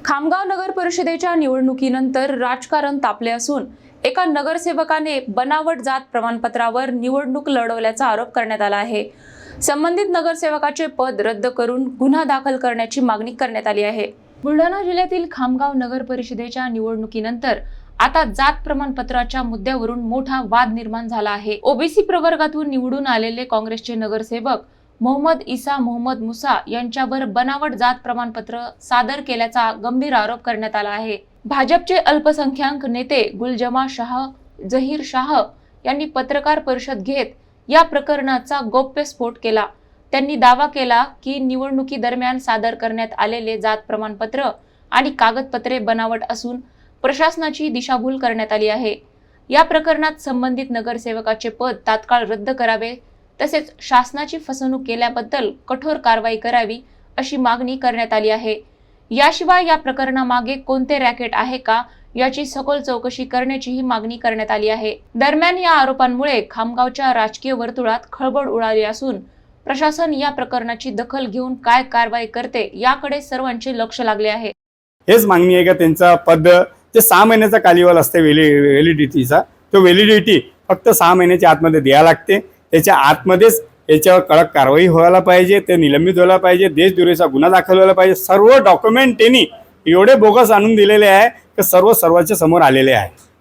खामगाव नगर परिषदेच्या निवडणुकीनंतर राजकारण तापले असून एका नगरसेवकाने बनावट जात प्रमाणपत्रावर निवडणूक लढवल्याचा आरोप करण्यात आला आहे। संबंधित नगरसेवकाचे पद रद्द करून गुन्हा दाखल करण्याची मागणी करण्यात आली आहे। बुलढाणा जिल्ह्यातील खामगाव नगर परिषदेच्या निवडणुकीनंतर आता जात प्रमाणपत्राच्या मुद्द्यावरून मोठा वाद निर्माण झाला आहे। ओबीसी प्रवर्गातून निवडून आलेले काँग्रेसचे नगरसेवक मोहम्मद इसा मोहम्मद मुसा यांच्यावर बनावट जात प्रमाणपत्र सादर केल्याचा गंभीर आरोप करण्यात आला आहे। भाजपचे अल्पसंख्याक नेते गुलजमा शाह जहीर शाह यांनी पत्रकार परिषद घेत या प्रकरणाचा गौप्यस्फोट केला। त्यांनी दावा केला की निवडणुकी सादर करण्यात आलेले जात प्रमाणपत्र आणि कागदपत्रे बनावट असून प्रशासनाची दिशाभूल करण्यात आली आहे। या प्रकरणात संबंधित नगरसेवकाचे पद तात्काळ रद्द करावे तसेच शासनाची फसवणूक केल्याबद्दल कठोर कारवाई करावी अशी मागणी करण्यात आली आहे। याशिवाय या प्रकरणामागे कोणते रॅकेट आहे का याची सखोल चौकशी करण्याचीही मागणी करण्यात आली आहे। दरम्यान या आरोपांमुळे खामगावच्या राजकीय वर्तुळात खळबळ उडाली असून प्रशासन या प्रकरणाची दखल घेऊन काय कारवाई करते याकडे सर्वांचे लक्ष लागले आहे। हेच मागणी आहे का त्यांचा पद जे 6 महिन्याचा कालावधी असते व्हॅलिडिटीचा, तो व्हॅलिडिटी फक्त 6 महिन्याच्या आतमध्ये द्यायला लागते। त्याच्या आतमध्येच याच्यावर कडक कारवाई व्हायला पाहिजे, ते निलंबित व्हायला पाहिजे, देशद्रोहीचा गुन्हा दाखल व्हायला पाहिजे। सर्व डॉक्युमेंट त्यांनी एवढे बोगस आणून दिलेले आहे की सर्वांच्या समोर आलेले आहे।